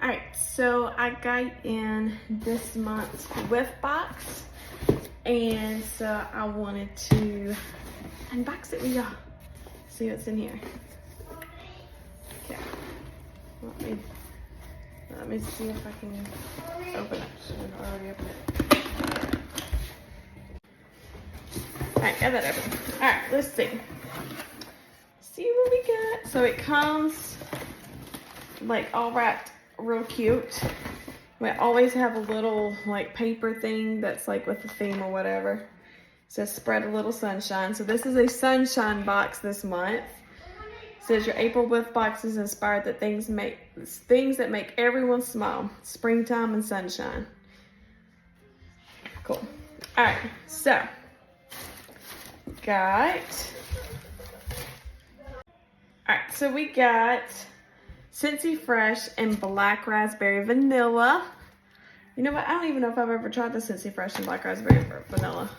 All right, so I got in this month's Whiff box, and so I wanted to unbox it with y'all. See what's in here. Okay, let me see if I can open it. I've already opened it. All right, got that open. All right, let's see. See what we got. So it comes like all wrapped real cute. We always have a little like paper thing that's like with the theme or whatever. It says spread a little sunshine. So this is a sunshine box this month. It says your April Whiff box is inspired that things that make everyone smile. Springtime and sunshine. Cool. All right, so we got Scentsy Fresh and Black Raspberry Vanilla. You know what? I don't even know if I've ever tried the Scentsy Fresh and Black Raspberry Vanilla.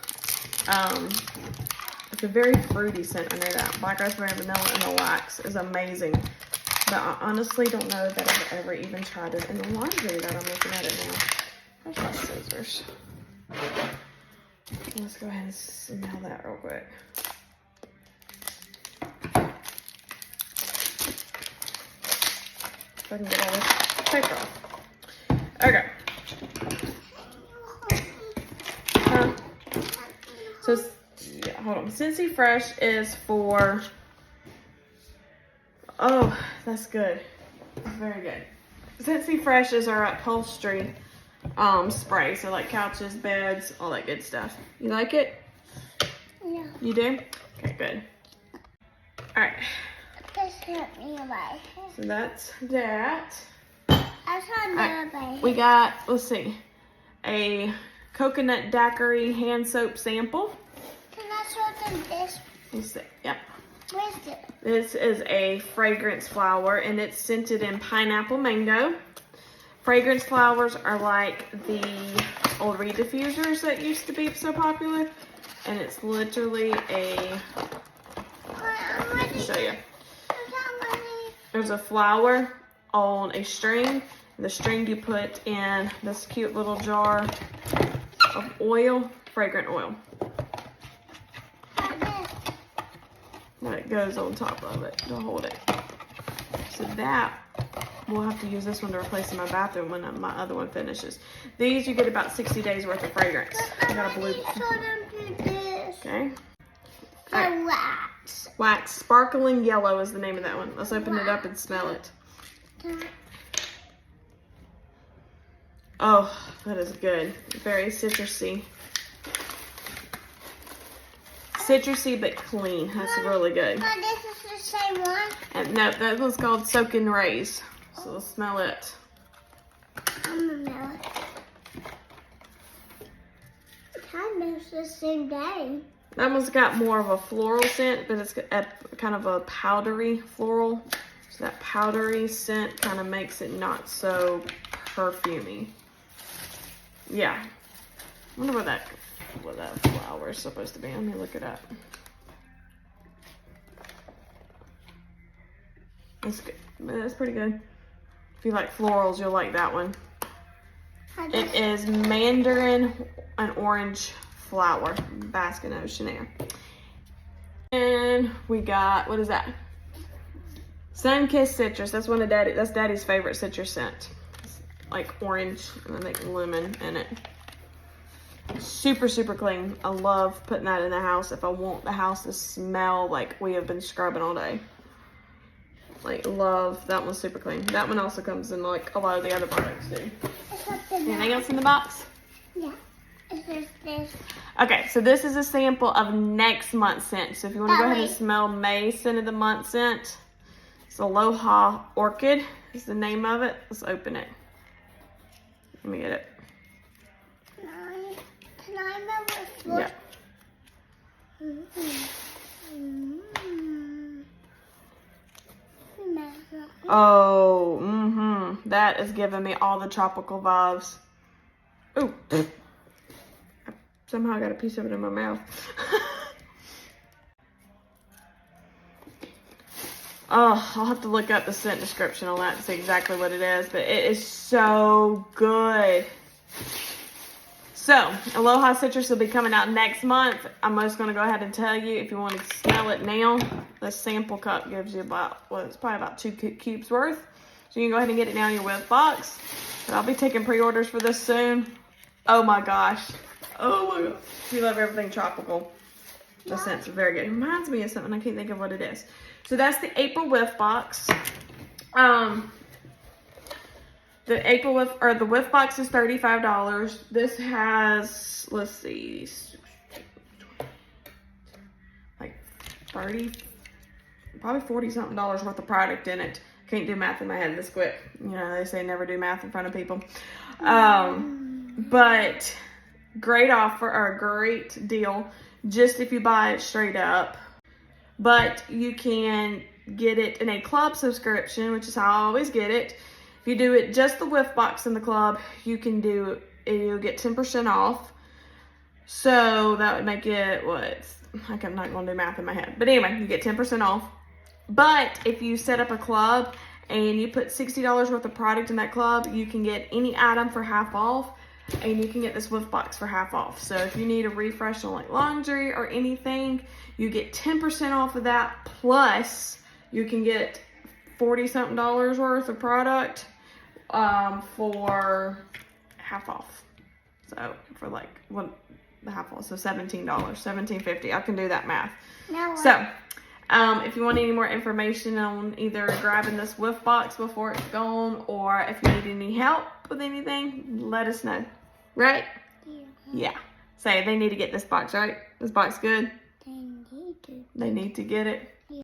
It's a very fruity scent. I know that. Black Raspberry Vanilla and the wax is amazing. But I honestly don't know that I've ever even tried it in the laundry that I'm looking at it now. Where's my scissors? Let's go ahead and smell that real quick. So I can get all this paper off. Okay. So, yeah, hold on. Scentsy Fresh is for, oh, that's good. That's very good. Scentsy Fresh is our upholstery spray. So like couches, beds, all that good stuff. You like it? Yeah. You do? Okay, good. All right. Just hurt me away. So that's that. I saw another. We got, let's see, a coconut daiquiri hand soap sample. Can I show them this? Let's see. Yep. Where's it? This is a fragrance flower, and it's scented in pineapple mango. Fragrance flowers are like the old reed diffusers that used to be so popular, and it's literally a. Let me show you. There's a flower on a string. The string you put in this cute little jar of oil, fragrant oil. And it goes on top of it to hold it. So that, we'll have to use this one to replace in my bathroom when my other one finishes. These, you get about 60 days worth of fragrance. I got a blue. Okay. Right. Wax. Wax. Sparkling Yellow is the name of that one. Let's open it up and smell it. Oh, that is good. Very citrusy. Citrusy but clean. That's really good. Oh, this is the same one? And no, that one's called Soak and Raise. So let's smell it. I'm gonna smell it. It kind of the same day. That one's got more of a floral scent, but it's kind of a powdery floral. So that powdery scent kind of makes it not so perfumey. Yeah. I wonder what that flower is supposed to be. Let me look it up. That's good. That's pretty good. If you like florals, you'll like that one. It is mandarin and orange flower, Basque and Oceanair. And we got, what is that? Sun-Kissed Citrus. That's that's Daddy's favorite citrus scent. It's like orange and I think lemon in it. Super, super clean. I love putting that in the house if I want the house to smell like we have been scrubbing all day. Like, love. That one's super clean. That one also comes in like a lot of the other products too. Anything else in the box? Yeah. This. Okay, so this is a sample of next month's scent. So if you want to go ahead and smell May's scent of the month scent, it's Aloha Orchid is the name of it. Let's open it. Let me get it. Can I remember? Yeah. Oh, that is giving me all the tropical vibes. Ooh. Somehow I got a piece of it in my mouth. Oh, I'll have to look up the scent description on that to see exactly what it is, but it is so good. So, Aloha Citrus will be coming out next month. I'm just going to go ahead and tell you, if you want to smell it now, the sample cup gives you about, well, it's probably about 2 cubes worth. So you can go ahead and get it now in your Whiff box. But I'll be taking pre-orders for this soon. Oh my gosh. Oh my gosh. We love everything tropical. The scents are very good. It reminds me of something. I can't think of what it is. So that's the April Whiff box. The April Whiff, or the Whiff box is $35. This has, let's see, like 30, probably 40 something dollars worth of product in it. Can't do math in my head this quick. You know, they say never do math in front of people. But great offer, or great deal, just if you buy it straight up. But you can get it in a club subscription, which is how I always get it. If you do it just the Whiff box in the club, you can do, you'll get 10% off. So that would make it, what? I'm not going to do math in my head. But anyway, you get 10% off. But if you set up a club and you put $60 worth of product in that club, you can get any item for half off. And you can get this Whiff box for half off. So if you need a refresh on like laundry or anything, you get 10% off of that. Plus, you can get 40 something dollars worth of product for half off. So for like what the half off, so $17, $17.50. I can do that math. No. So if you want any more information on either grabbing this Whiff box before it's gone, or if you need any help with anything, let us know. Right? Yeah. Say they need to get this box, right? This box good? They need to. They need to get it.